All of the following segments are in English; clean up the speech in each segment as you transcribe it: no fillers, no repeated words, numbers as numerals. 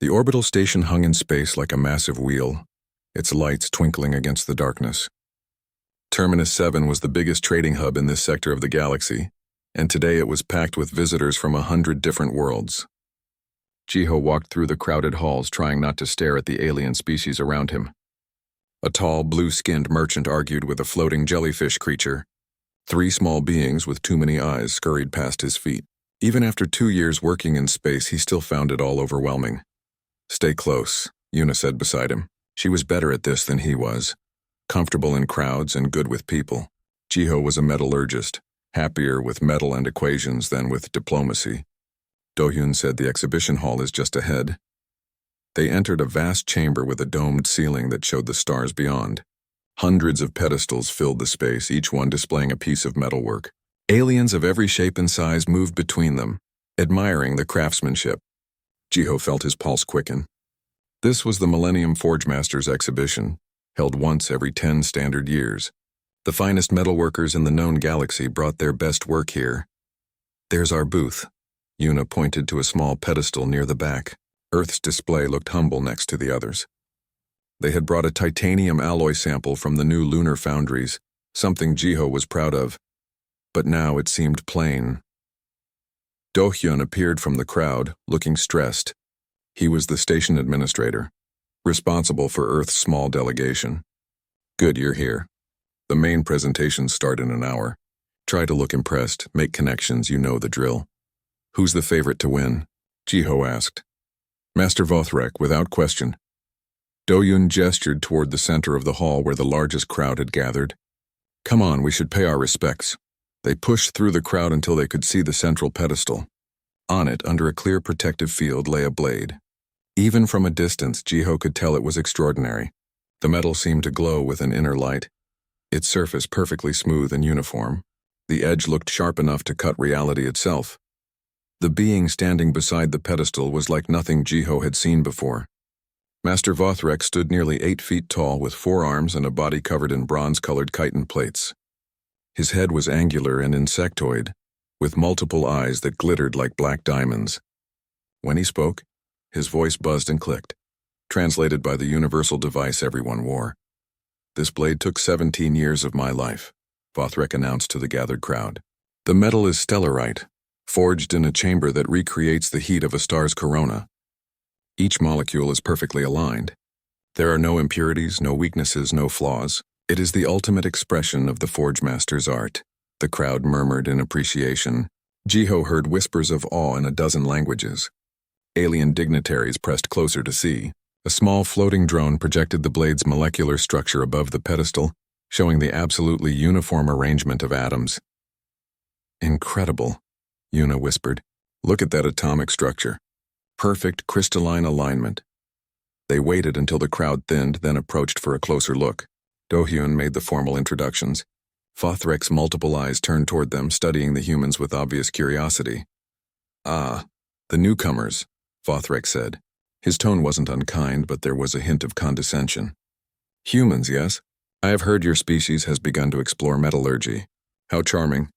The orbital station hung in space like a massive wheel, its lights twinkling against the darkness. Terminus 7 was the biggest trading hub in this sector of the galaxy, and today it was packed with visitors from 100 different worlds. Jiho walked through the crowded halls, trying not to stare at the alien species around him. A tall, blue-skinned merchant argued with a floating jellyfish creature. 3 small beings with too many eyes scurried past his feet. Even after 2 years working in space, he still found it all overwhelming. "Stay close," Yuna said beside him. She was better at this than he was, comfortable in crowds and good with people. Jiho was a metallurgist, happier with metal and equations than with diplomacy. Dohyun said the exhibition hall is just ahead. They entered a vast chamber with a domed ceiling that showed the stars beyond. Hundreds of pedestals filled the space, each one displaying a piece of metalwork. Aliens of every shape and size moved between them, admiring the craftsmanship. Jiho felt his pulse quicken. This was the Millennium Forgemaster's exhibition, held once every 10 standard years. The finest metalworkers in the known galaxy brought their best work here. "There's our booth." Yuna pointed to a small pedestal near the back. Earth's display looked humble next to the others. They had brought a titanium alloy sample from the new lunar foundries, something Jiho was proud of. But now it seemed plain. Dohyun appeared from the crowd, looking stressed. He was the station administrator, responsible for Earth's small delegation. "Good, you're here. The main presentations start in an hour. Try to look impressed, make connections, you know the drill." "Who's the favorite to win?" Jiho asked. "Master Vothrek, without question." Dohyun gestured toward the center of the hall where the largest crowd had gathered. "Come on, we should pay our respects." They pushed through the crowd until they could see the central pedestal. On it, under a clear protective field, lay a blade. Even from a distance, Jiho could tell it was extraordinary. The metal seemed to glow with an inner light, its surface perfectly smooth and uniform. The edge looked sharp enough to cut reality itself. The being standing beside the pedestal was like nothing Jiho had seen before. Master Vothrek stood nearly 8 feet tall with 4 arms and a body covered in bronze-colored chitin plates. His head was angular and insectoid, with multiple eyes that glittered like black diamonds. When he spoke, his voice buzzed and clicked, translated by the universal device everyone wore. "This blade took 17 years of my life," Vothrek announced to the gathered crowd. "The metal is stellarite, forged in a chamber that recreates the heat of a star's corona. Each molecule is perfectly aligned. There are no impurities, no weaknesses, no flaws. It is the ultimate expression of the Forgemaster's art." The crowd murmured in appreciation. Jiho heard whispers of awe in a dozen languages. Alien dignitaries pressed closer to see. A small floating drone projected the blade's molecular structure above the pedestal, showing the absolutely uniform arrangement of atoms. "Incredible," Yuna whispered. "Look at that atomic structure. Perfect crystalline alignment." They waited until the crowd thinned, then approached for a closer look. Dohyun made the formal introductions. Vothrek's multiple eyes turned toward them, studying the humans with obvious curiosity. "Ah, the newcomers," Vothrek said. His tone wasn't unkind, but there was a hint of condescension. "Humans, yes? I have heard your species has begun to explore metallurgy. How charming."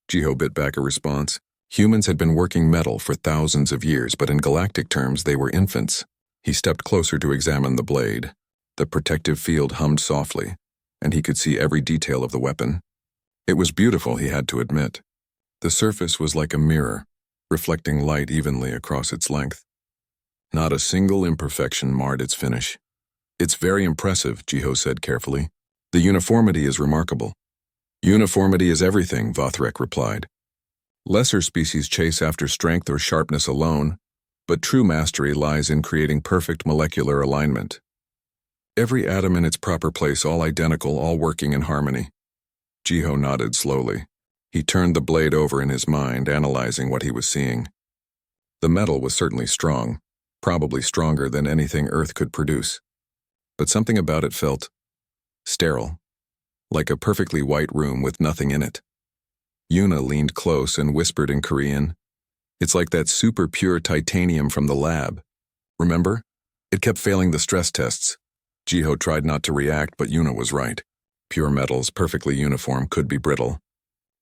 Jiho bit back a response. Humans had been working metal for thousands of years, but in galactic terms they were infants. He stepped closer to examine the blade. The protective field hummed softly, and he could see every detail of the weapon. It was beautiful, he had to admit. The surface was like a mirror, reflecting light evenly across its length. Not a single imperfection marred its finish. "It's very impressive," Jiho said carefully. "The uniformity is remarkable." "Uniformity is everything," Vothrek replied. "Lesser species chase after strength or sharpness alone, but true mastery lies in creating perfect molecular alignment. Every atom in its proper place, all identical, all working in harmony." Jiho nodded slowly. He turned the blade over in his mind, analyzing what he was seeing. The metal was certainly strong, probably stronger than anything Earth could produce. But something about it felt sterile, like a perfectly white room with nothing in it. Yuna leaned close and whispered in Korean, "It's like that super pure titanium from the lab. Remember? It kept failing the stress tests." Jiho tried not to react, but Yuna was right. Pure metals, perfectly uniform, could be brittle.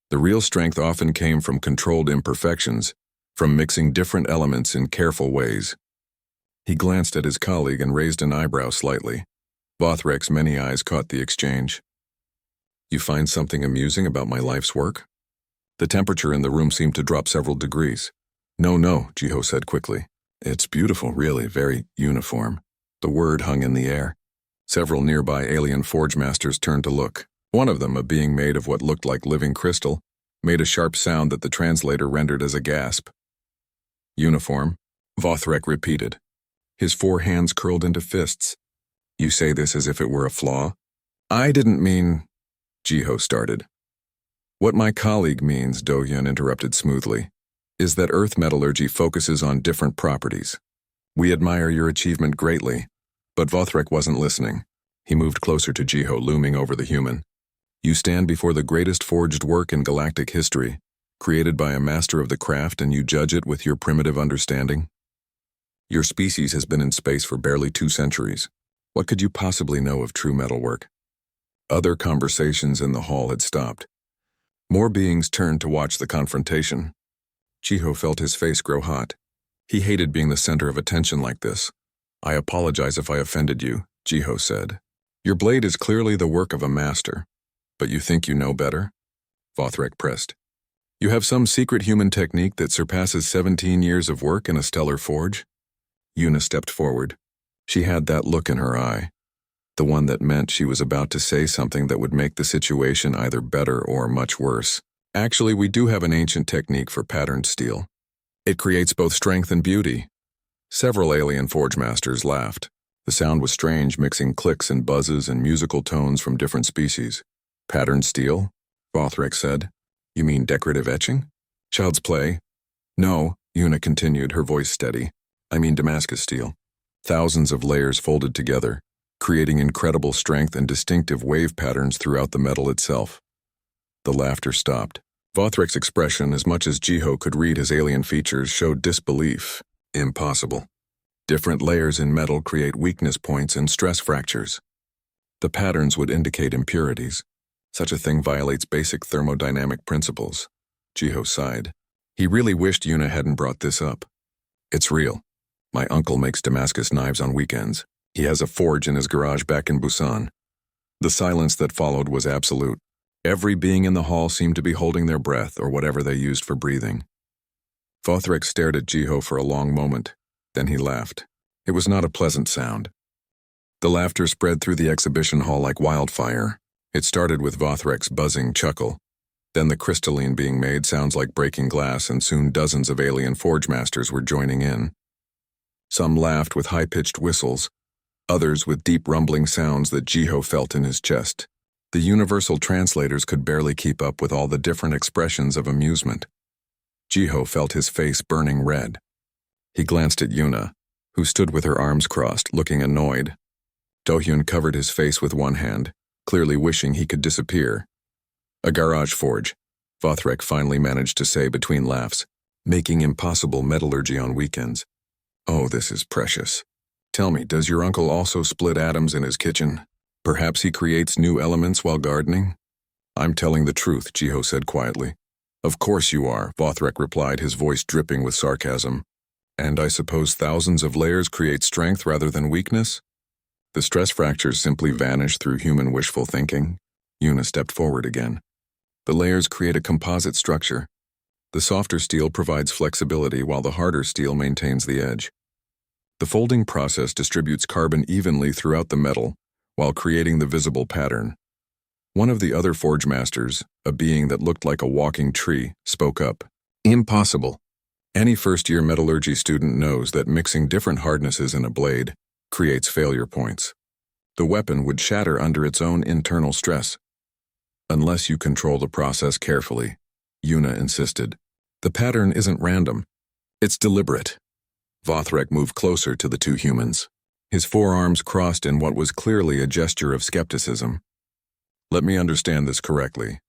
The real strength often came from controlled imperfections, from mixing different elements in careful ways. He glanced at his colleague and raised an eyebrow slightly. Vothrek's many eyes caught the exchange. You find something amusing about my life's work? The temperature in the room seemed to drop several degrees. No, Jiho said quickly. It's beautiful, really, very uniform. The word hung in the air. Several nearby alien Forgemasters turned to look. One of them, a being made of what looked like living crystal, made a sharp sound that the translator rendered as a gasp. Uniform, Vothrek repeated. His 4 hands curled into fists. You say this as if it were a flaw? I didn't mean... Jiho started. What my colleague means, Do-hyun interrupted smoothly, is that Earth metallurgy focuses on different properties. We admire your achievement greatly, but Vothrek wasn't listening. He moved closer to Jiho, looming over the human. You stand before the greatest forged work in galactic history, created by a master of the craft, and you judge it with your primitive understanding? Your species has been in space for barely 2 centuries. What could you possibly know of true metalwork? Other conversations in the hall had stopped. More beings turned to watch the confrontation. Jiho felt his face grow hot. He hated being the center of attention like this. I apologize if I offended you, Jiho said. Your blade is clearly the work of a master, but you think you know better? Vothrek pressed. You have some secret human technique that surpasses 17 years of work in a stellar forge? Yuna stepped forward. She had that look in her eye, the one that meant she was about to say something that would make the situation either better or much worse. Actually, we do have an ancient technique for patterned steel. It creates both strength and beauty. Several alien Forgemasters laughed. The sound was strange, mixing clicks and buzzes and musical tones from different species. Patterned steel? Vothrek said. You mean decorative etching? Child's play? No, Yuna continued, her voice steady. I mean Damascus steel. Thousands of layers folded together, creating incredible strength and distinctive wave patterns throughout the metal itself. The laughter stopped. Vothrek's expression, as much as Jiho could read his alien features, showed disbelief. Impossible. Different layers in metal create weakness points and stress fractures. The patterns would indicate impurities. Such a thing violates basic thermodynamic principles. Jiho sighed. He really wished Yuna hadn't brought this up. It's real. My uncle makes Damascus knives on weekends. He has a forge in his garage back in Busan. The silence that followed was absolute. Every being in the hall seemed to be holding their breath or whatever they used for breathing. Vothrek stared at Jiho for a long moment. Then he laughed. It was not a pleasant sound. The laughter spread through the exhibition hall like wildfire. It started with Vothrek's buzzing chuckle. Then the crystalline being made sounds like breaking glass, and soon dozens of alien Forgemasters were joining in. Some laughed with high-pitched whistles, others with deep rumbling sounds that Jiho felt in his chest. The universal translators could barely keep up with all the different expressions of amusement. Jiho felt his face burning red. He glanced at Yuna, who stood with her arms crossed, looking annoyed. Do-hyun covered his face with one hand, clearly wishing he could disappear. A garage forge, Vothrek finally managed to say between laughs, making impossible metallurgy on weekends. Oh, this is precious. Tell me, does your uncle also split atoms in his kitchen? Perhaps he creates new elements while gardening? I'm telling the truth, Jiho said quietly. Of course you are, Vothrek replied, his voice dripping with sarcasm. And I suppose thousands of layers create strength rather than weakness? The stress fractures simply vanish through human wishful thinking. Yuna stepped forward again. The layers create a composite structure. The softer steel provides flexibility while the harder steel maintains the edge. The folding process distributes carbon evenly throughout the metal while creating the visible pattern. One of the other Forgemasters, a being that looked like a walking tree, spoke up. Impossible. Any first-year metallurgy student knows that mixing different hardnesses in a blade creates failure points. The weapon would shatter under its own internal stress. Unless you control the process carefully, Yuna insisted. The pattern isn't random. It's deliberate. Vothrek moved closer to the two humans. His forearms crossed in what was clearly a gesture of skepticism. Let me understand this correctly.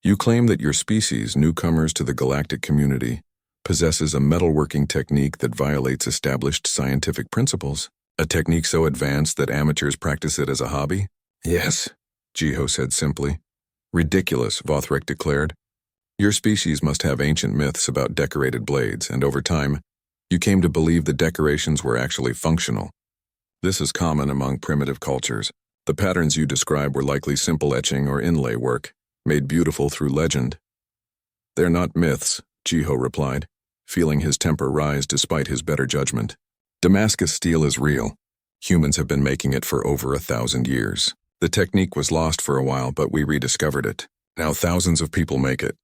You claim that your species, newcomers to the galactic community, possesses a metalworking technique that violates established scientific principles? A technique so advanced that amateurs practice it as a hobby? Yes, Jiho said simply. Ridiculous, Vothrek declared. Your species must have ancient myths about decorated blades, and over time, You came to believe the decorations were actually functional. This is common among primitive cultures. The patterns you describe were likely simple etching or inlay work, made beautiful through legend. They're not myths, Jiho replied, feeling his temper rise despite his better judgment. Damascus steel is real. Humans have been making it for over 1,000 years. The technique was lost for a while, but we rediscovered it. Now thousands of people make it.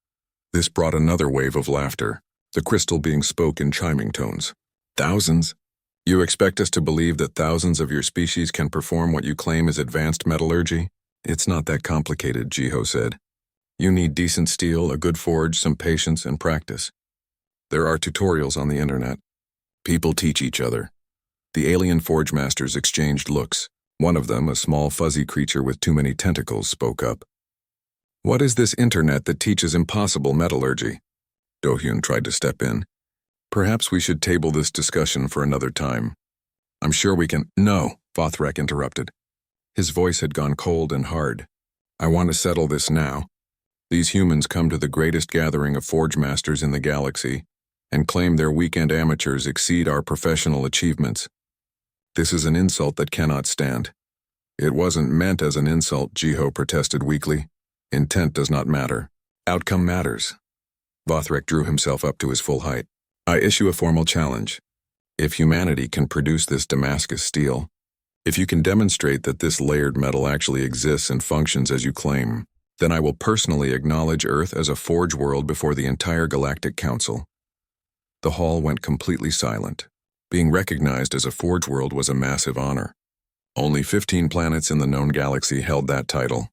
This brought another wave of laughter, the crystal being spoke in chiming tones. Thousands? You expect us to believe that thousands of your species can perform what you claim is advanced metallurgy? It's not that complicated, Jiho said. You need decent steel, a good forge, some patience, and practice. There are tutorials on the internet. People teach each other. The alien Forgemasters exchanged looks. One of them, a small fuzzy creature with too many tentacles, spoke up. What is this internet that teaches impossible metallurgy? Do-hyun tried to step in. Perhaps we should table this discussion for another time. I'm sure we can— No, Vothrek interrupted. His voice had gone cold and hard. I want to settle this now. These humans come to the greatest gathering of Forgemasters in the galaxy and claim their weekend amateurs exceed our professional achievements. This is an insult that cannot stand. It wasn't meant as an insult, Jiho protested weakly. Intent does not matter. Outcome matters. Vothrek drew himself up to his full height. I issue a formal challenge. If humanity can produce this Damascus steel, if you can demonstrate that this layered metal actually exists and functions as you claim, then I will personally acknowledge Earth as a forge world before the entire Galactic Council. The hall went completely silent. Being recognized as a forge world was a massive honor. Only 15 planets in the known galaxy held that title.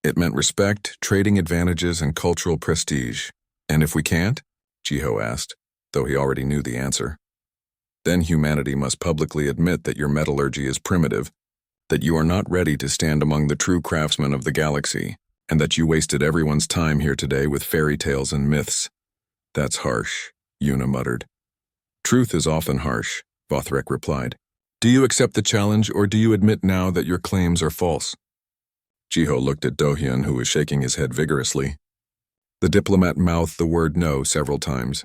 It meant respect, trading advantages, and cultural prestige. And if we can't? Jiho asked, though he already knew the answer. Then humanity must publicly admit that your metallurgy is primitive, that you are not ready to stand among the true craftsmen of the galaxy, and that you wasted everyone's time here today with fairy tales and myths. That's harsh, Yuna muttered. Truth is often harsh, Vothrek replied. Do you accept the challenge, or do you admit now that your claims are false? Jiho looked at Do-hyun, who was shaking his head vigorously. The diplomat mouthed the word no several times.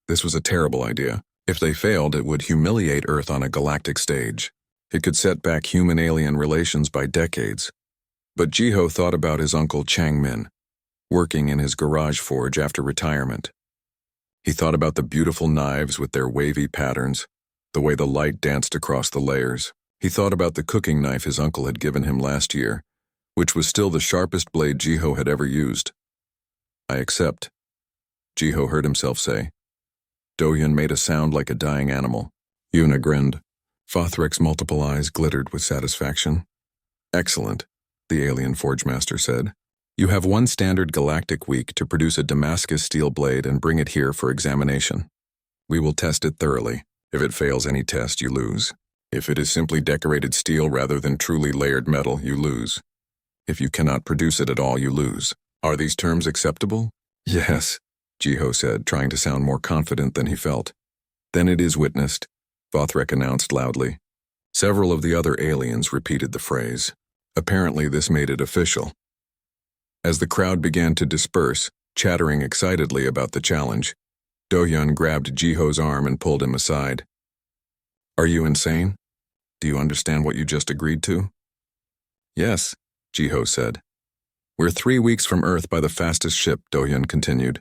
This was a terrible idea. If they failed, it would humiliate Earth on a galactic stage. It could set back human-alien relations by decades. But Jiho thought about his uncle Changmin, working in his garage forge after retirement. He thought about the beautiful knives with their wavy patterns, the way the light danced across the layers. He thought about the cooking knife his uncle had given him last year, which was still the sharpest blade Jiho had ever used. I accept, Jiho heard himself say. Do-hyun made a sound like a dying animal. Yuna grinned. Vothrek's multiple eyes glittered with satisfaction. Excellent, the alien Forgemaster said. You have one standard galactic week to produce a Damascus steel blade and bring it here for examination. We will test it thoroughly. If it fails any test, you lose. If it is simply decorated steel rather than truly layered metal, you lose. If you cannot produce it at all, you lose. Are these terms acceptable? Yes, Jiho said, trying to sound more confident than he felt. Then it is witnessed, Vothrek announced loudly. Several of the other aliens repeated the phrase. Apparently this made it official. As the crowd began to disperse, chattering excitedly about the challenge, Do-hyun grabbed Jiho's arm and pulled him aside. Are you insane? Do you understand what you just agreed to? Yes, Jiho said. We're 3 weeks from Earth by the fastest ship, Do-hyun continued.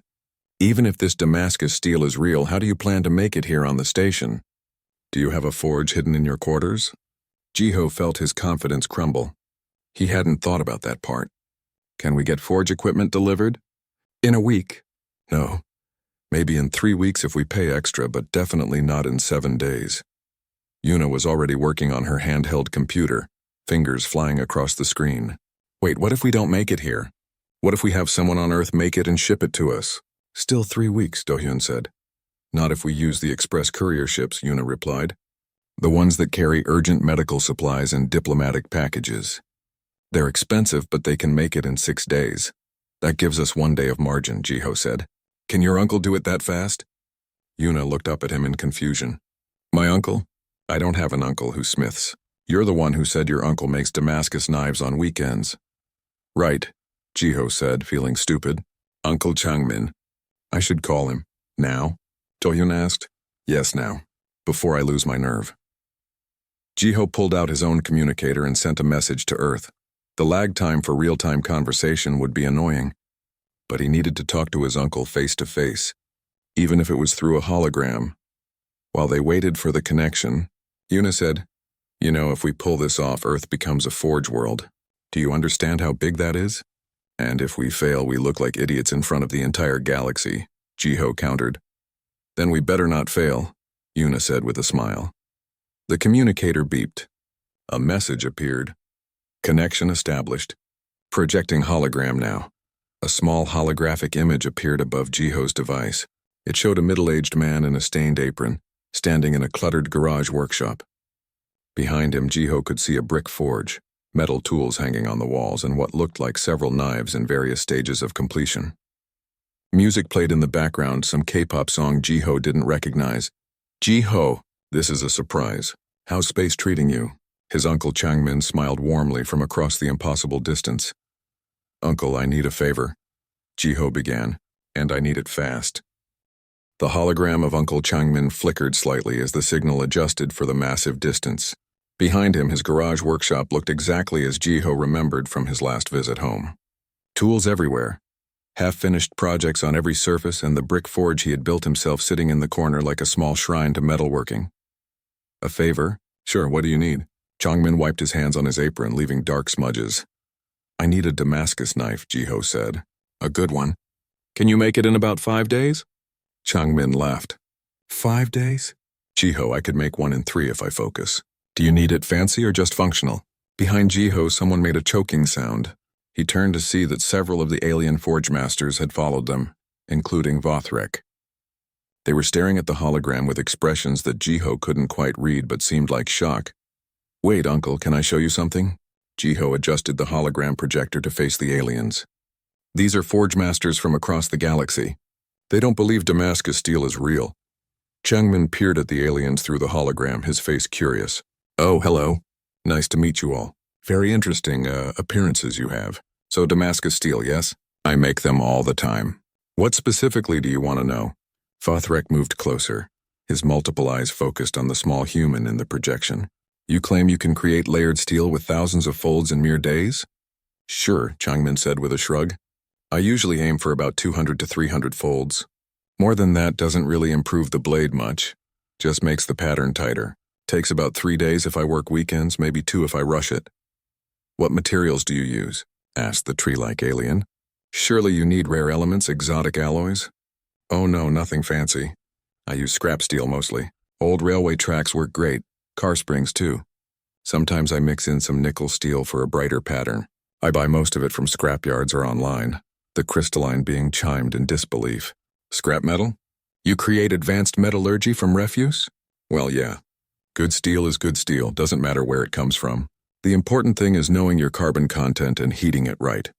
Even if this Damascus steel is real, how do you plan to make it here on the station? Do you have a forge hidden in your quarters? Jiho felt his confidence crumble. He hadn't thought about that part. Can we get forge equipment delivered? In a week? No. Maybe in 3 weeks if we pay extra, but definitely not in 7 days. Yuna was already working on her handheld computer, fingers flying across the screen. Wait, what if we don't make it here? What if we have someone on Earth make it and ship it to us? Still 3 weeks, Do-hyun said. Not if we use the express courier ships, Yuna replied. The ones that carry urgent medical supplies and diplomatic packages. They're expensive, but they can make it in 6 days. That gives us 1 day of margin, Jiho said. Can your uncle do it that fast? Yuna looked up at him in confusion. My uncle? I don't have an uncle who smiths. You're the one who said your uncle makes Damascus knives on weekends. Right, Jiho said, feeling stupid. Uncle Changmin. I should call him. Now? Do-hyun asked. Yes, now. before I lose my nerve. Jiho pulled out his own communicator and sent a message to Earth. The lag time for real-time conversation would be annoying, but he needed to talk to his uncle face to face, even if it was through a hologram. While they waited for the connection, Yuna said, "You know, if we pull this off, Earth becomes a forge world. Do you understand how big that is? And if we fail, we look like idiots in front of the entire galaxy," Jiho countered. "Then we better not fail," Yuna said with a smile. The communicator beeped. A message appeared. Connection established. Projecting hologram now. A small holographic image appeared above Jiho's device. It showed a middle-aged man in a stained apron, standing in a cluttered garage workshop. Behind him, Jiho could see a brick forge, metal tools hanging on the walls, and what looked like several knives in various stages of completion. Music played in the background, some K-pop song Jiho didn't recognize. "Jiho, this is a surprise. How's space treating you?" His uncle Changmin smiled warmly from across the impossible distance. "Uncle, I need a favor," Jiho began, "and I need it fast." The hologram of Uncle Changmin flickered slightly as the signal adjusted for the massive distance. Behind him, his garage workshop looked exactly as Jiho remembered from his last visit home. Tools everywhere, half-finished projects on every surface, and the brick forge he had built himself sitting in the corner like a small shrine to metalworking. "A favor? Sure, what do you need?" Changmin wiped his hands on his apron, leaving dark smudges. "I need a Damascus knife," Jiho said. "A good one. Can you make it in about 5 days?" Changmin laughed. 5 days? "Jiho, I could make one in 3 if I focus. Do you need it fancy or just functional?" Behind Jiho, someone made a choking sound. He turned to see that several of the alien Forgemasters had followed them, including Vothrek. They were staring at the hologram with expressions that Jiho couldn't quite read but seemed like shock. "Wait, Uncle, can I show you something?" Jiho adjusted the hologram projector to face the aliens. "These are Forgemasters from across the galaxy. They don't believe Damascus steel is real." Changmin peered at the aliens through the hologram, his face curious. "Oh, hello. Nice to meet you all. Very interesting, appearances you have. So Damascus steel, yes? I make them all the time. What specifically do you want to know?" Vothrek moved closer, his multiple eyes focused on the small human in the projection. "You claim you can create layered steel with thousands of folds in mere days?" "Sure," Changmin said with a shrug. "I usually aim for about 200 to 300 folds. More than that doesn't really improve the blade much, just makes the pattern tighter. Takes about 3 days if I work weekends, maybe 2 if I rush it." "What materials do you use?" asked the tree-like alien. "Surely you need rare elements, exotic alloys?" "Oh no, nothing fancy. I use scrap steel mostly. Old railway tracks work great, car springs too. Sometimes I mix in some nickel steel for a brighter pattern. I buy most of it from scrapyards or online." The crystalline being chimed in disbelief. "Scrap metal? You create advanced metallurgy from refuse?" "Well, yeah. Good steel is good steel, doesn't matter where it comes from. The important thing is knowing your carbon content and heating it right."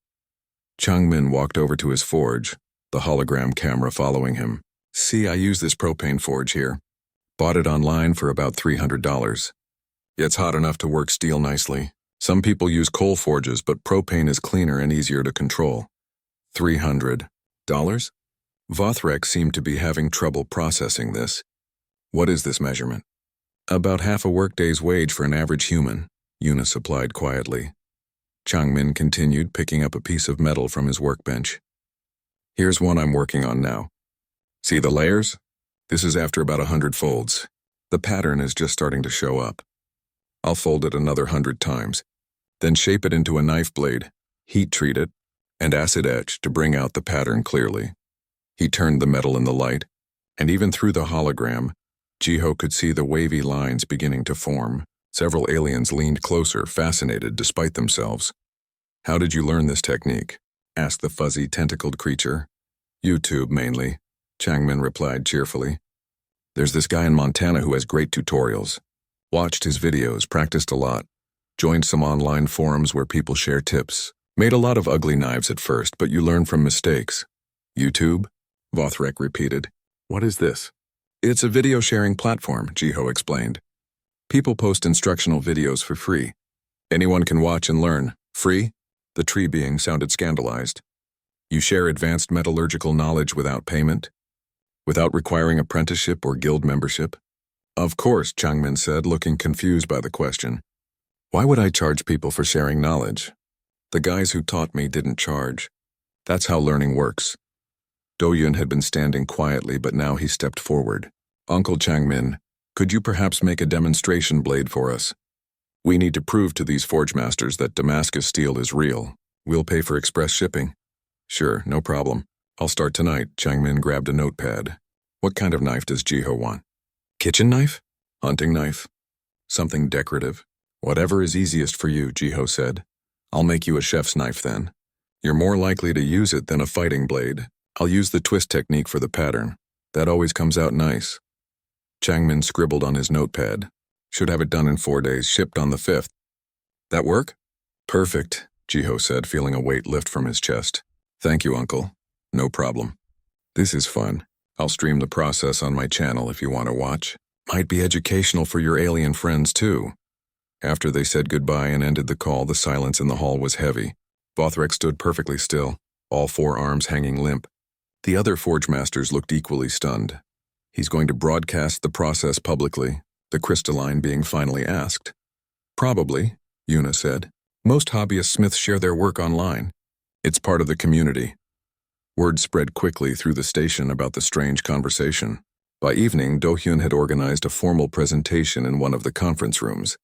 Changmin walked over to his forge, the hologram camera following him. "See, I use this propane forge here. Bought it online for about $300. It's hot enough to work steel nicely. Some people use coal forges, but propane is cleaner and easier to control." $300? Vothrek seemed to be having trouble processing this. "What is this measurement?" "About half a workday's wage for an average human," Yuna supplied quietly. Changmin continued, picking up a piece of metal from his workbench. "Here's one I'm working on now. See the layers? This is after about 100 folds. The pattern is just starting to show up. I'll fold it another 100 times, then shape it into a knife blade, heat treat it, and acid etch to bring out the pattern clearly." He turned the metal in the light, and even through the hologram, Jiho could see the wavy lines beginning to form. Several aliens leaned closer, fascinated despite themselves. "How did you learn this technique?" asked the fuzzy, tentacled creature. "YouTube, mainly," Changmin replied cheerfully. "There's this guy in Montana who has great tutorials. Watched his videos, practiced a lot, joined some online forums where people share tips. Made a lot of ugly knives at first, but you learn from mistakes." "YouTube?" Vothrek repeated. "What is this?" "It's a video sharing platform," Jiho explained. "People post instructional videos for free. Anyone can watch and learn. Free?" The tree being sounded scandalized. "You share advanced metallurgical knowledge without payment? Without requiring apprenticeship or guild membership?" Of course, Changmin said, looking confused by the question. Why would I charge people for sharing knowledge? The guys who taught me didn't charge. That's how learning works. Doyun had been standing quietly, but now he stepped forward. Uncle Changmin, could you perhaps make a demonstration blade for us? We need to prove to these Forgemasters that Damascus steel is real. We'll pay for express shipping. Sure, no problem. I'll start tonight. Changmin grabbed a notepad. What kind of knife does Jiho want? Kitchen knife? Hunting knife? Something decorative? Whatever is easiest for you, Jiho said. I'll make you a chef's knife then. You're more likely to use it than a fighting blade. I'll use the twist technique for the pattern. That always comes out nice. Changmin scribbled on his notepad. Should have it done in 4 days, shipped on the 5th. That work? Perfect, Jiho said, feeling a weight lift from his chest. Thank you, Uncle. No problem. This is fun. I'll stream the process on my channel if you want to watch. Might be educational for your alien friends, too. After they said goodbye and ended the call, the silence in the hall was heavy. Vothrek stood perfectly still, all 4 arms hanging limp. The other Forgemasters looked equally stunned. He's going to broadcast the process publicly, the crystalline being finally asked. Probably, Yuna said. Most hobbyist smiths share their work online. It's part of the community. Word spread quickly through the station about the strange conversation. By evening, Do-hyun had organized a formal presentation in one of the conference rooms.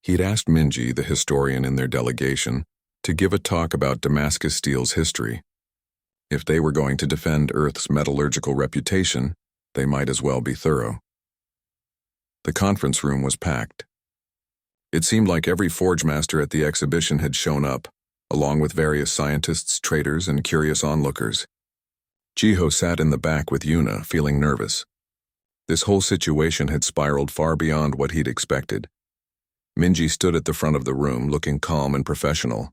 He'd asked Minji, the historian in their delegation, to give a talk about Damascus steel's history. If they were going to defend Earth's metallurgical reputation, they might as well be thorough. The conference room was packed. It seemed like every Forgemaster at the exhibition had shown up, along with various scientists, traders, and curious onlookers. Jiho sat in the back with Yuna, feeling nervous. This whole situation had spiraled far beyond what he'd expected. Minji stood at the front of the room, looking calm and professional.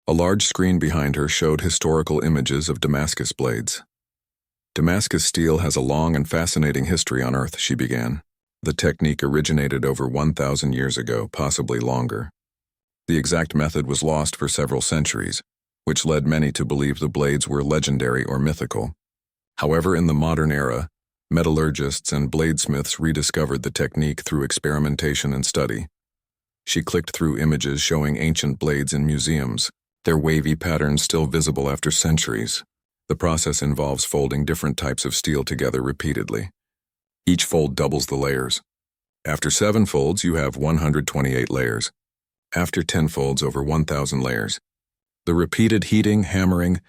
A large screen behind her showed historical images of Damascus blades. Damascus steel has a long and fascinating history on Earth, she began. The technique originated over 1,000 years ago, possibly longer. The exact method was lost for several centuries, which led many to believe the blades were legendary or mythical. However, in the modern era, metallurgists and bladesmiths rediscovered the technique through experimentation and study. She clicked through images showing ancient blades in museums, their wavy patterns still visible after centuries. The process involves folding different types of steel together repeatedly. Each fold doubles the layers. After 7 folds, you have 128 layers. After 10 folds, over 1,000 layers. The repeated heating, hammering,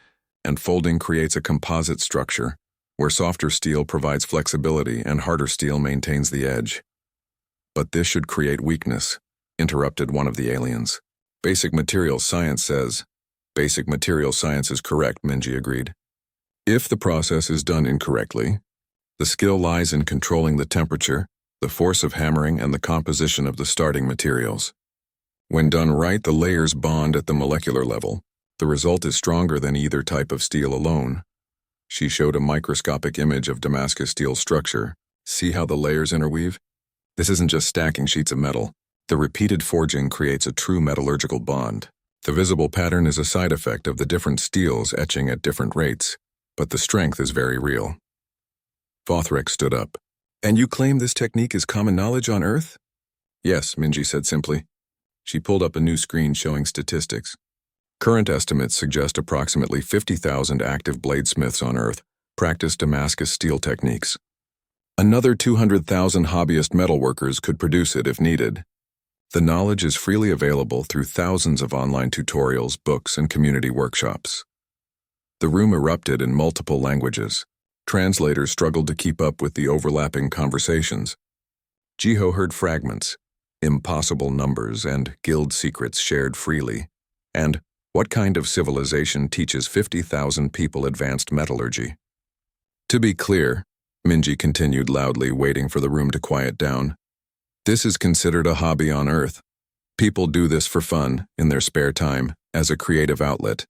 and folding creates a composite structure, where softer steel provides flexibility and harder steel maintains the edge. But this should create weakness, interrupted one of the aliens. Basic material science says. Basic material science is correct, Minji agreed. If the process is done incorrectly, the skill lies in controlling the temperature, the force of hammering, and the composition of the starting materials. When done right, the layers bond at the molecular level. The result is stronger than either type of steel alone. She showed a microscopic image of Damascus steel structure. See how the layers interweave? This isn't just stacking sheets of metal. The repeated forging creates a true metallurgical bond. The visible pattern is a side effect of the different steels etching at different rates, but the strength is very real. Vothrek stood up. And you claim this technique is common knowledge on Earth? Yes, Minji said simply. She pulled up a new screen showing statistics. Current estimates suggest approximately 50,000 active bladesmiths on Earth practice Damascus steel techniques. Another 200,000 hobbyist metalworkers could produce it if needed. The knowledge is freely available through thousands of online tutorials, books, and community workshops. The room erupted in multiple languages. Translators struggled to keep up with the overlapping conversations. Jiho heard fragments, impossible numbers, and guild secrets shared freely. And what kind of civilization teaches 50,000 people advanced metallurgy? To be clear, Minji continued loudly, waiting for the room to quiet down. This is considered a hobby on Earth. People do this for fun, in their spare time, as a creative outlet.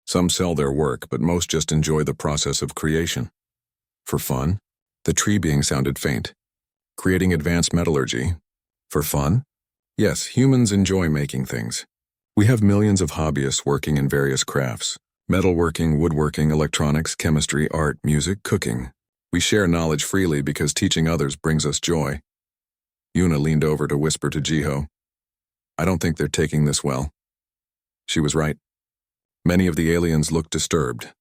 Some sell their work, but most just enjoy the process of creation. For fun? The tree being sounded faint. Creating advanced metallurgy. For fun? Yes, humans enjoy making things. We have millions of hobbyists working in various crafts. Metalworking, woodworking, electronics, chemistry, art, music, cooking. We share knowledge freely because teaching others brings us joy. Yuna leaned over to whisper to Jiho. I don't think they're taking this well. She was right. Many of the aliens looked disturbed.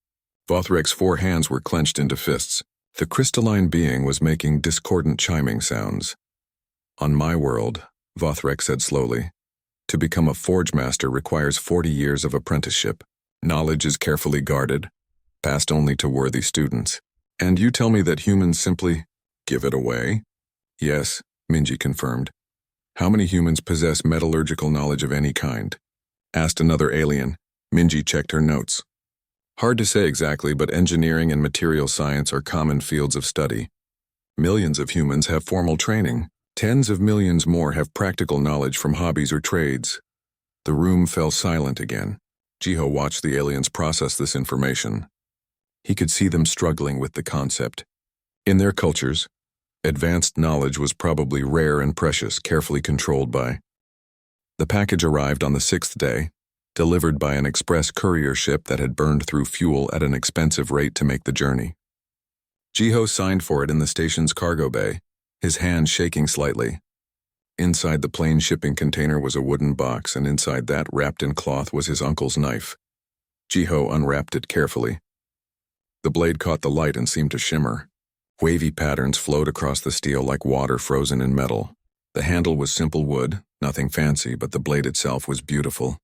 Vothrek's 4 hands were clenched into fists. The crystalline being was making discordant chiming sounds. On my world, Vothrek said slowly, to become a Forgemaster requires 40 years of apprenticeship. Knowledge is carefully guarded, passed only to worthy students. And you tell me that humans simply give it away? Yes, Minji confirmed. How many humans possess metallurgical knowledge of any kind? Asked another alien. Minji checked her notes. Hard to say exactly, but engineering and material science are common fields of study. Millions of humans have formal training. Tens of millions more have practical knowledge from hobbies or trades. The room fell silent again. Jiho watched the aliens process this information. He could see them struggling with the concept. In their cultures, advanced knowledge was probably rare and precious, carefully controlled by. The package arrived on the 6th day, delivered by an express courier ship that had burned through fuel at an expensive rate to make the journey. Jiho signed for it in the station's cargo bay, his hand shaking slightly. Inside the plain shipping container was a wooden box, and inside that, wrapped in cloth, was his uncle's knife. Jiho unwrapped it carefully. The blade caught the light and seemed to shimmer. Wavy patterns flowed across the steel like water frozen in metal. The handle was simple wood, nothing fancy, but the blade itself was beautiful.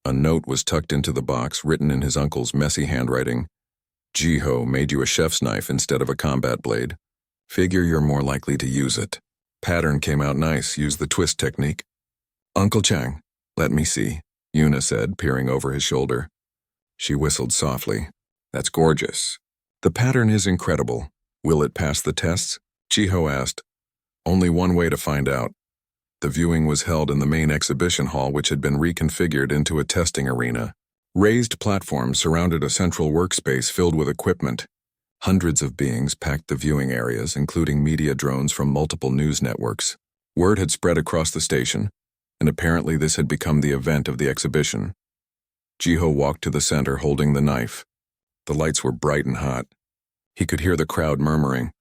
A note was tucked into the box, written in his uncle's messy handwriting. Jiho made you a chef's knife instead of a combat blade. Figure you're more likely to use it. Pattern came out nice, use the twist technique. Uncle Chang, let me see, Yuna said, peering over his shoulder. She whistled softly. That's gorgeous. The pattern is incredible. Will it pass the tests? Jiho asked. Only one way to find out. The viewing was held in the main exhibition hall, which had been reconfigured into a testing arena. Raised platforms surrounded a central workspace filled with equipment. Hundreds of beings packed the viewing areas, including media drones from multiple news networks. Word had spread across the station, and apparently this had become the event of the exhibition. Jiho walked to the center holding the knife. The lights were bright and hot. He could hear the crowd murmuring,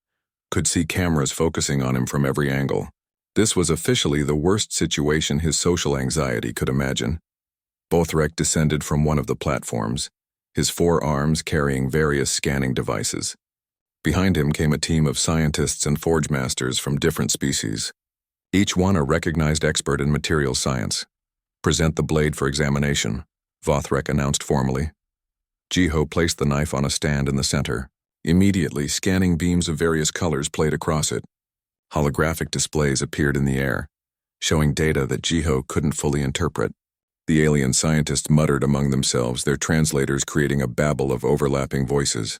could see cameras focusing on him from every angle. This was officially the worst situation his social anxiety could imagine. Vothrek descended from one of the platforms, his 4 arms carrying various scanning devices. Behind him came a team of scientists and Forgemasters from different species, each one a recognized expert in material science. Present the blade for examination, Vothrek announced formally. Jiho placed the knife on a stand in the center. Immediately, scanning beams of various colors played across it. Holographic displays appeared in the air, showing data that Jiho couldn't fully interpret. The alien scientists muttered among themselves, their translators creating a babble of overlapping voices.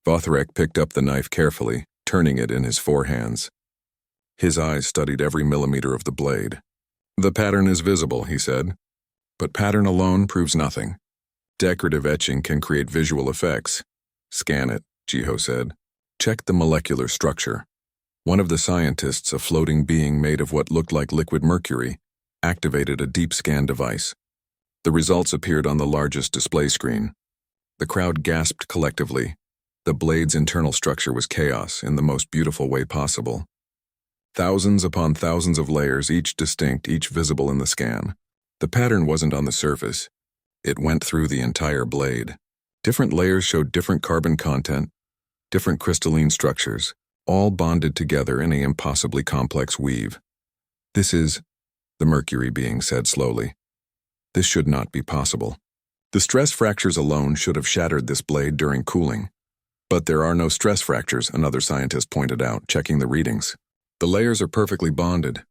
Vothrek picked up the knife carefully, turning it in his 4 hands. His eyes studied every millimeter of the blade. The pattern is visible, he said, but pattern alone proves nothing. Decorative etching can create visual effects. Scan it, Jiho said. Check the molecular structure. One of the scientists, a floating being made of what looked like liquid mercury, activated a deep scan device. The results appeared on the largest display screen. The crowd gasped collectively. The blade's internal structure was chaos in the most beautiful way possible. Thousands upon thousands of layers, each distinct, each visible in the scan. The pattern wasn't on the surface. It went through the entire blade. Different layers showed different carbon content, different crystalline structures, all bonded together in an impossibly complex weave. This is, the mercury being said slowly. This should not be possible. The stress fractures alone should have shattered this blade during cooling. But there are no stress fractures, another scientist pointed out, checking the readings. The layers are perfectly bonded.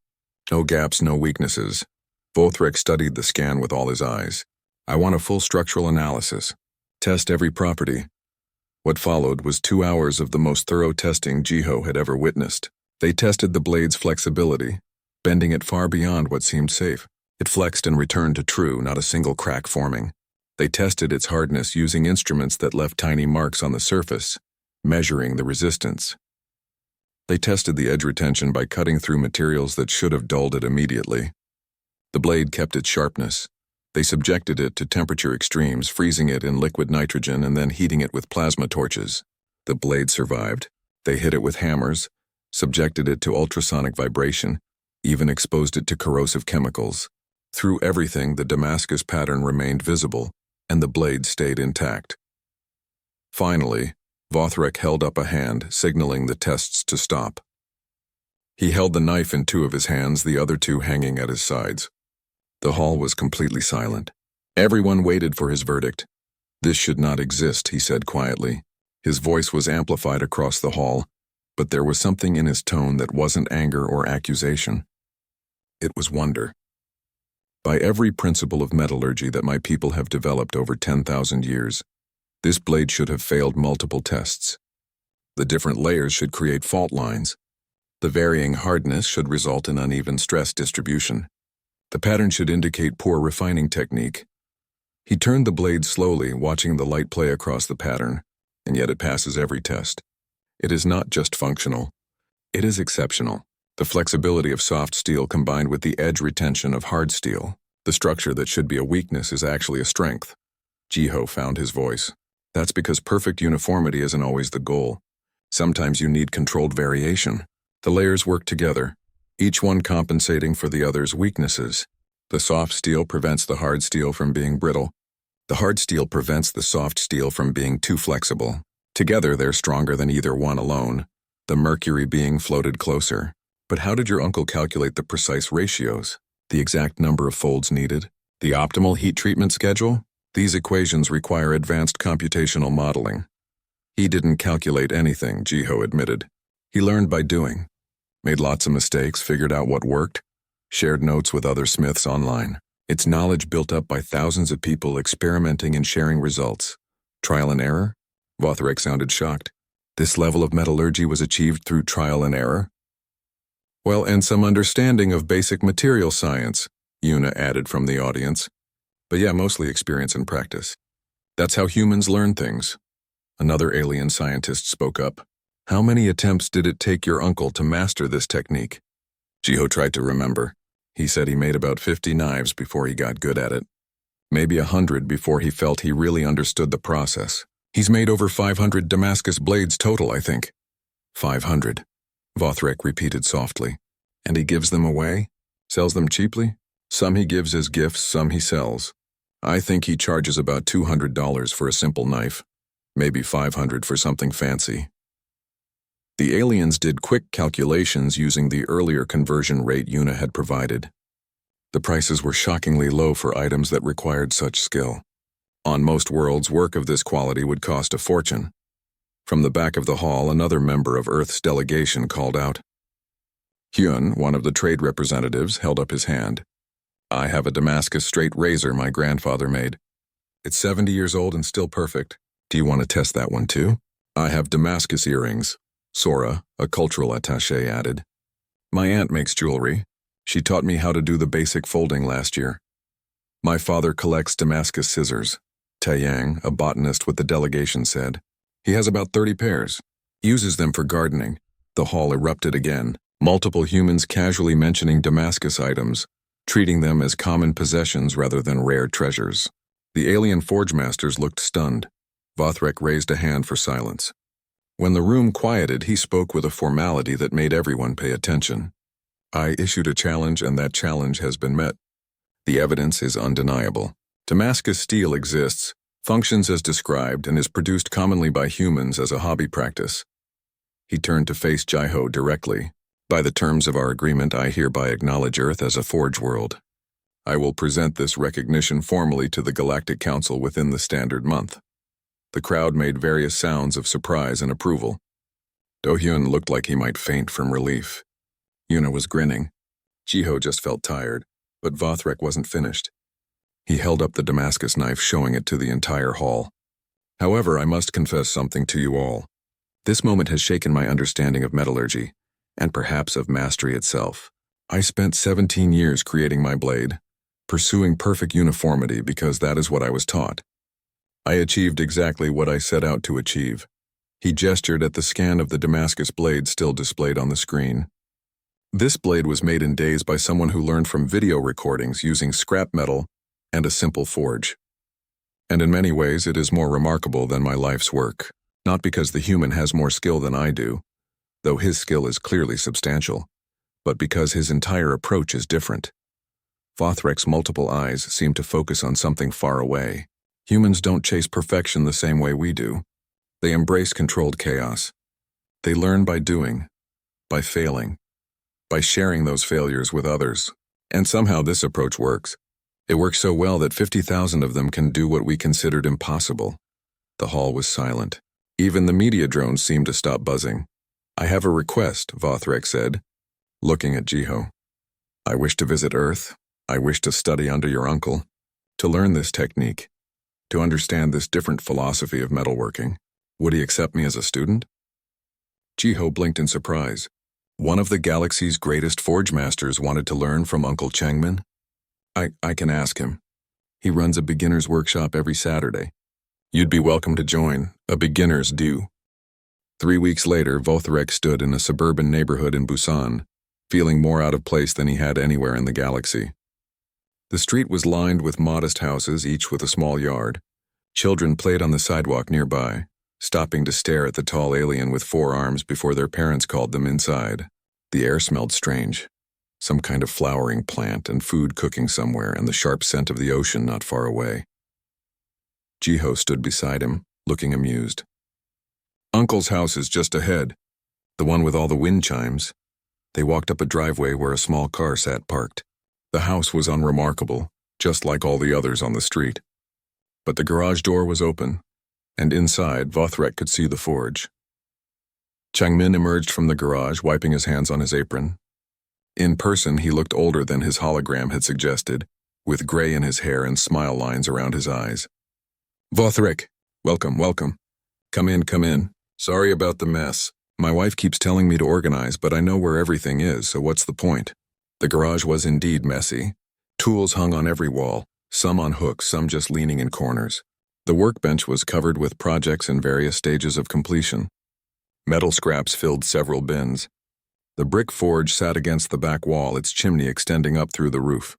No gaps, no weaknesses. Vothrek studied the scan with all his eyes. I want a full structural analysis. Test every property. What followed was 2 hours of the most thorough testing Jiho had ever witnessed. They tested the blade's flexibility, bending it far beyond what seemed safe. It flexed and returned to true, not a single crack forming. They tested its hardness using instruments that left tiny marks on the surface, measuring the resistance. They tested the edge retention by cutting through materials that should have dulled it immediately. The blade kept its sharpness. They subjected it to temperature extremes, freezing it in liquid nitrogen and then heating it with plasma torches. The blade survived. They hit it with hammers, subjected it to ultrasonic vibration, even exposed it to corrosive chemicals. Through everything, the Damascus pattern remained visible, and the blade stayed intact. Finally, Vothrek held up a hand, signaling the tests to stop. He held the knife in two of his hands, the other two hanging at his sides. The hall was completely silent. Everyone waited for his verdict. "This should not exist," he said quietly. His voice was amplified across the hall, but there was something in his tone that wasn't anger or accusation. It was wonder. "By every principle of metallurgy that my people have developed over 10,000 years, this blade should have failed multiple tests. The different layers should create fault lines. The varying hardness should result in uneven stress distribution. The pattern should indicate poor refining technique." He turned the blade slowly, watching the light play across the pattern, and yet it passes every test. It is not just functional. It is exceptional. The flexibility of soft steel combined with the edge retention of hard steel. The structure that should be a weakness is actually a strength. Jiho found his voice. That's because perfect uniformity isn't always the goal. Sometimes you need controlled variation. The layers work together, each one compensating for the other's weaknesses. The soft steel prevents the hard steel from being brittle. The hard steel prevents the soft steel from being too flexible. Together, they're stronger than either one alone. The mercury being floated closer. But how did your uncle calculate the precise ratios? The exact number of folds needed? The optimal heat treatment schedule? These equations require advanced computational modeling. He didn't calculate anything, Jiho admitted. He learned by doing. Made lots of mistakes, figured out what worked, shared notes with other smiths online. It's knowledge built up by thousands of people experimenting and sharing results. Trial and error? Vothrek sounded shocked. This level of metallurgy was achieved through trial and error? Well, and some understanding of basic material science, Yuna added from the audience. But yeah, mostly experience and practice. That's how humans learn things. Another alien scientist spoke up. How many attempts did it take your uncle to master this technique? Jiho tried to remember. He said he made about 50 knives before he got good at it. Maybe 100 before he felt he really understood the process. He's made over 500 Damascus blades total, I think. 500, Vothrek repeated softly. And he gives them away? Sells them cheaply? Some he gives as gifts, some he sells. I think he charges about $200 for a simple knife. Maybe $500 for something fancy. The aliens did quick calculations using the earlier conversion rate Yuna had provided. The prices were shockingly low for items that required such skill. On most worlds, work of this quality would cost a fortune. From the back of the hall, another member of Earth's delegation called out. Hyun, one of the trade representatives, held up his hand. I have a Damascus straight razor my grandfather made. It's 70 years old and still perfect. Do you want to test that one too? I have Damascus earrings, Sora, a cultural attaché, added. My aunt makes jewelry. She taught me how to do the basic folding last year. My father collects Damascus scissors, Taeyang, a botanist with the delegation, said. He has about 30 pairs. Uses them for gardening. The hall erupted again, multiple humans casually mentioning Damascus items, treating them as common possessions rather than rare treasures. The alien Forgemasters looked stunned. Vothrek raised a hand for silence. When the room quieted, he spoke with a formality that made everyone pay attention. I issued a challenge, and that challenge has been met. The evidence is undeniable. Damascus steel exists, functions as described, and is produced commonly by humans as a hobby practice. He turned to face Jiho directly. By the terms of our agreement, I hereby acknowledge Earth as a forge world. I will present this recognition formally to the Galactic Council within the standard month. The crowd made various sounds of surprise and approval. Do-hyun looked like he might faint from relief. Yuna was grinning. Jiho just felt tired, but Vothrek wasn't finished. He held up the Damascus knife, showing it to the entire hall. However, I must confess something to you all. This moment has shaken my understanding of metallurgy, and perhaps of mastery itself. I spent 17 years creating my blade, pursuing perfect uniformity because that is what I was taught. I achieved exactly what I set out to achieve. He gestured at the scan of the Damascus blade still displayed on the screen. This blade was made in days by someone who learned from video recordings using scrap metal and a simple forge. And in many ways, it is more remarkable than my life's work. Not because the human has more skill than I do, though his skill is clearly substantial, but because his entire approach is different. Vothrek's multiple eyes seem to focus on something far away. Humans don't chase perfection the same way we do. They embrace controlled chaos. They learn by doing, by failing, by sharing those failures with others. And somehow this approach works. It works so well that 50,000 of them can do what we considered impossible. The hall was silent. Even the media drones seemed to stop buzzing. "I have a request," Vothrek said, looking at Jiho. "I wish to visit Earth. I wish to study under your uncle, to learn this technique, to understand this different philosophy of metalworking. Would he accept me as a student?" Jiho blinked in surprise. One of the galaxy's greatest Forgemasters wanted to learn from Uncle Changmin? I can ask him. He runs a beginner's workshop every Saturday. You'd be welcome to join, a beginner's due. 3 weeks later, Vothrek stood in a suburban neighborhood in Busan, feeling more out of place than he had anywhere in the galaxy. The street was lined with modest houses, each with a small yard. Children played on the sidewalk nearby, stopping to stare at the tall alien with 4 arms before their parents called them inside. The air smelled strange. Some kind of flowering plant and food cooking somewhere, and the sharp scent of the ocean not far away. Jiho stood beside him, looking amused. "Uncle's house is just ahead, the one with all the wind chimes." They walked up a driveway where a small car sat parked. The house was unremarkable, just like all the others on the street. But the garage door was open, and inside, Vothrek could see the forge. Changmin emerged from the garage, wiping his hands on his apron. In person, he looked older than his hologram had suggested, with gray in his hair and smile lines around his eyes. "Vothrek, welcome, welcome. Come in, come in. Sorry about the mess. My wife keeps telling me to organize, but I know where everything is, so what's the point?" The garage was indeed messy. Tools hung on every wall, some on hooks, some just leaning in corners. The workbench was covered with projects in various stages of completion. Metal scraps filled several bins. The brick forge sat against the back wall, its chimney extending up through the roof.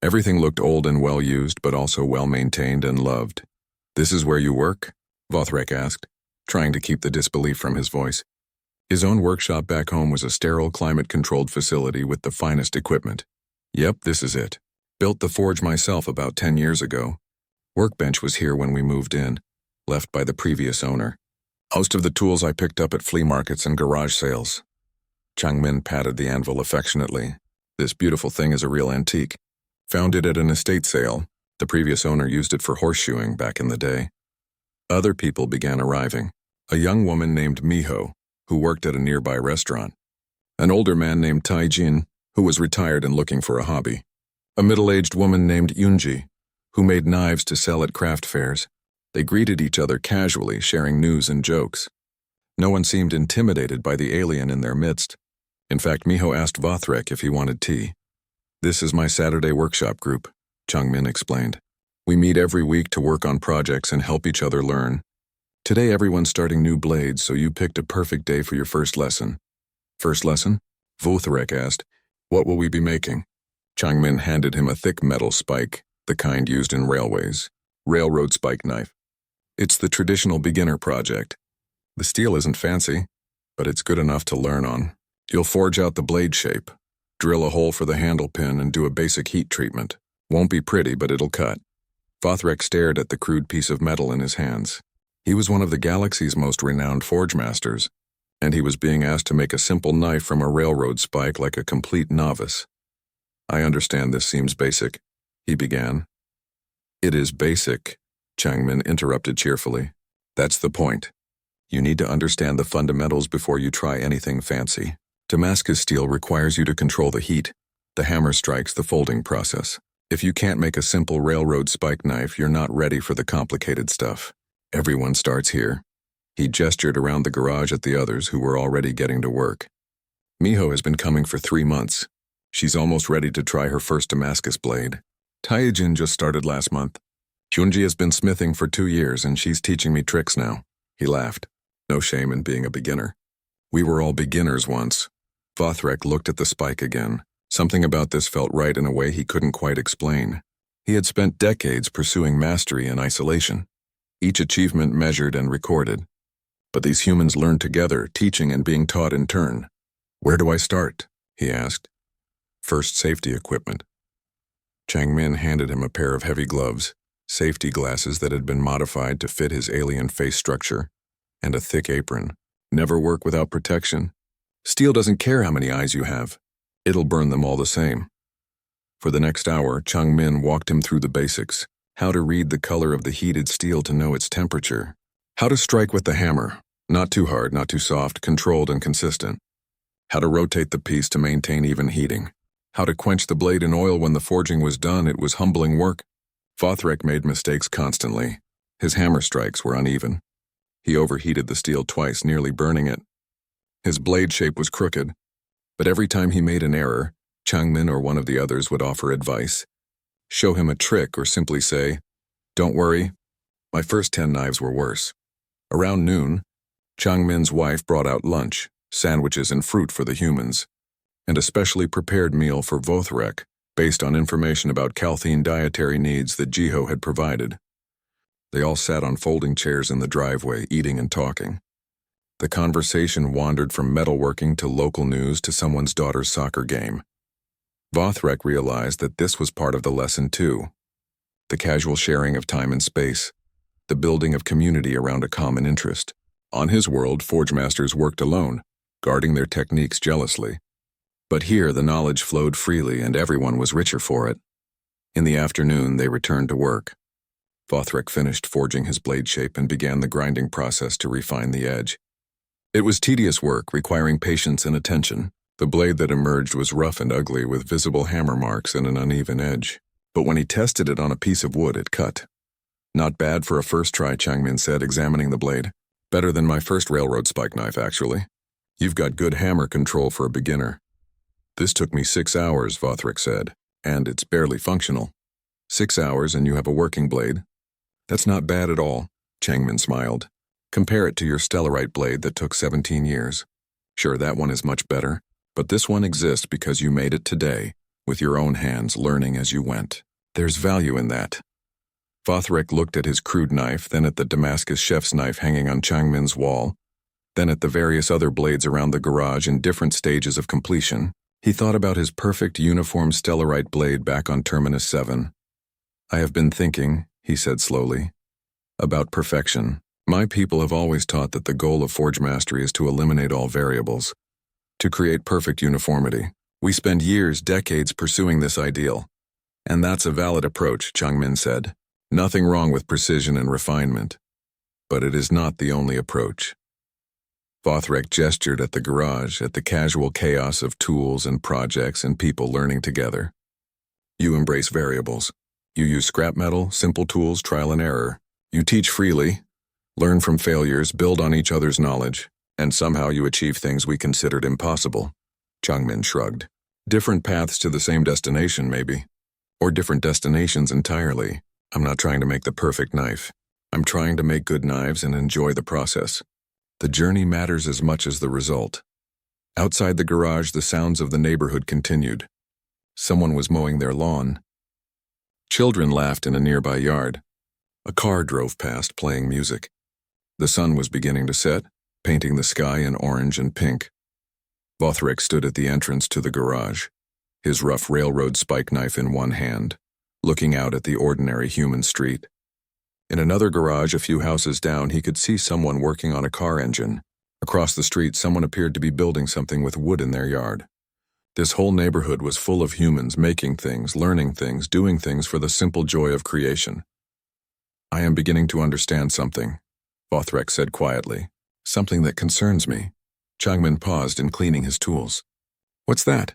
Everything looked old and well-used, but also well-maintained and loved. "This is where you work?" Vothrek asked, trying to keep the disbelief from his voice. His own workshop back home was a sterile, climate-controlled facility with the finest equipment. "Yep, this is it. Built the forge myself about 10 years ago. Workbench was here when we moved in, left by the previous owner. Most of the tools I picked up at flea markets and garage sales." Changmin patted the anvil affectionately. "This beautiful thing is a real antique. Found it at an estate sale. The previous owner used it for horseshoeing back in the day." Other people began arriving. A young woman named Miho, who worked at a nearby restaurant. An older man named Taijin, who was retired and looking for a hobby. A middle-aged woman named Yunji, who made knives to sell at craft fairs. They greeted each other casually, sharing news and jokes. No one seemed intimidated by the alien in their midst. In fact, Miho asked Vothrek if he wanted tea. "This is my Saturday workshop group," Changmin explained. "We meet every week to work on projects and help each other learn. Today everyone's starting new blades, so you picked a perfect day for your first lesson." "First lesson?" Vothrek asked. "What will we be making?" Changmin handed him a thick metal spike, the kind used in railways. Railroad spike knife. "It's the traditional beginner project. The steel isn't fancy, but it's good enough to learn on. You'll forge out the blade shape, drill a hole for the handle pin, and do a basic heat treatment. Won't be pretty, but it'll cut." Vothrek stared at the crude piece of metal in his hands. He was one of the galaxy's most renowned Forgemasters, and he was being asked to make a simple knife from a railroad spike like a complete novice. "I understand this seems basic," he began. "It is basic," Changmin interrupted cheerfully. "That's the point. You need to understand the fundamentals before you try anything fancy. Damascus steel requires you to control the heat. The hammer strikes the folding process. If you can't make a simple railroad spike knife, you're not ready for the complicated stuff. Everyone starts here." He gestured around the garage at the others who were already getting to work. "Miho has been coming for 3 months. She's almost ready to try her first Damascus blade. Taijin just started last month. Junji has been smithing for 2 years, and she's teaching me tricks now." He laughed. "No shame in being a beginner. We were all beginners once." Vothrek looked at the spike again. Something about this felt right in a way he couldn't quite explain. He had spent decades pursuing mastery in isolation, each achievement measured and recorded. But these humans learned together, teaching and being taught in turn. "Where do I start?" he asked. "First safety equipment." Changmin handed him a pair of heavy gloves, safety glasses that had been modified to fit his alien face structure, and a thick apron. "Never work without protection. Steel doesn't care how many eyes you have. It'll burn them all the same." For the next hour, Changmin walked him through the basics: how to read the color of the heated steel to know its temperature, how to strike with the hammer, not too hard, not too soft, controlled and consistent, how to rotate the piece to maintain even heating, how to quench the blade in oil when the forging was done. It was humbling work. Vothrek made mistakes constantly. His hammer strikes were uneven. He overheated the steel twice, nearly burning it. His blade shape was crooked, but every time he made an error, Changmin or one of the others would offer advice, show him a trick, or simply say, "Don't worry, my first 10 knives were worse." Around noon, Changmin's wife brought out lunch, sandwiches and fruit for the humans, and a specially prepared meal for Vothrek, based on information about Calthene dietary needs that Jiho had provided. They all sat on folding chairs in the driveway, eating and talking. The conversation wandered from metalworking to local news to someone's daughter's soccer game. Vothrek realized that this was part of the lesson too. The casual sharing of time and space, the building of community around a common interest. On his world, Forgemasters worked alone, guarding their techniques jealously. But here the knowledge flowed freely and everyone was richer for it. In the afternoon, they returned to work. Vothrek finished forging his blade shape and began the grinding process to refine the edge. It was tedious work, requiring patience and attention. The blade that emerged was rough and ugly, with visible hammer marks and an uneven edge. But when he tested it on a piece of wood, it cut. "Not bad for a first try," Changmin said, examining the blade. "Better than my first railroad spike knife, actually. You've got good hammer control for a beginner." "This took me 6 hours," Vothrek said, "and it's barely functional." 6 hours and you have a working blade? "That's not bad at all," Changmin smiled. "Compare it to your Stellarite blade that took 17 years. Sure, that one is much better, but this one exists because you made it today, with your own hands, learning as you went. There's value in that." Vothrek looked at his crude knife, then at the Damascus chef's knife hanging on Changmin's wall, then at the various other blades around the garage in different stages of completion. He thought about his perfect uniform Stellarite blade back on Terminus 7. "I have been thinking," he said slowly, "about perfection. My people have always taught that the goal of Forge Mastery is to eliminate all variables, to create perfect uniformity. We spend years, decades pursuing this ideal. And that's a valid approach," Changmin said. "Nothing wrong with precision and refinement. But it is not the only approach." Vothrek gestured at the garage, at the casual chaos of tools and projects and people learning together. "You embrace variables. You use scrap metal, simple tools, trial and error. You teach freely, learn from failures, build on each other's knowledge, and somehow you achieve things we considered impossible." Changmin shrugged. "Different paths to the same destination, maybe. Or different destinations entirely. I'm not trying to make the perfect knife. I'm trying to make good knives and enjoy the process. The journey matters as much as the result." Outside the garage, the sounds of the neighborhood continued. Someone was mowing their lawn. Children laughed in a nearby yard. A car drove past, playing music. The sun was beginning to set, painting the sky in orange and pink. Vothrek stood at the entrance to the garage, his rough railroad spike knife in one hand, looking out at the ordinary human street. In another garage a few houses down, he could see someone working on a car engine. Across the street, someone appeared to be building something with wood in their yard. This whole neighborhood was full of humans making things, learning things, doing things for the simple joy of creation. "I am beginning to understand something," Vothrek said quietly. "Something that concerns me." Changmin paused in cleaning his tools. "What's that?"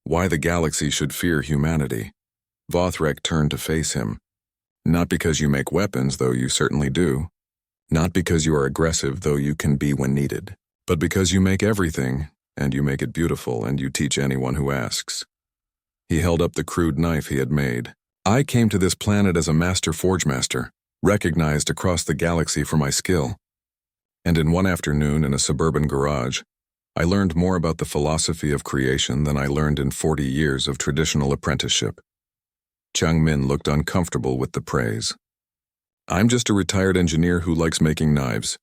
"Why the galaxy should fear humanity." Vothrek turned to face him. "Not because you make weapons, though you certainly do. Not because you are aggressive, though you can be when needed. But because you make everything, and you make it beautiful, and you teach anyone who asks." He held up the crude knife he had made. "I came to this planet as a master forgemaster, recognized across the galaxy for my skill. And in one afternoon in a suburban garage, I learned more about the philosophy of creation than I learned in 40 years of traditional apprenticeship." Changmin looked uncomfortable with the praise. "I'm just a retired engineer who likes making knives."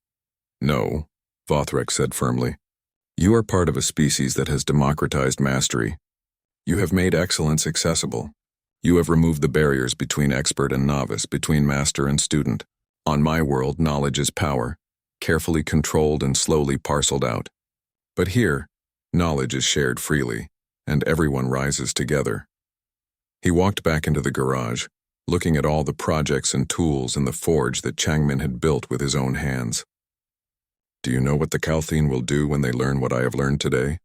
"No," Vothrek said firmly. You are part of a species that has democratized mastery. You have made excellence accessible. You have removed the barriers between expert and novice, between master and student. On my world, knowledge is power, carefully controlled and slowly parceled out. But here, knowledge is shared freely, and everyone rises together. He walked back into the garage, looking at all the projects and tools in the forge that Changmin had built with his own hands. Do you know what the Kalthine will do when they learn what I have learned today?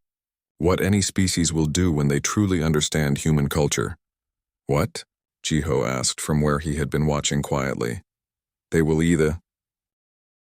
What any species will do when they truly understand human culture? What? Jiho asked from where he had been watching quietly. They will either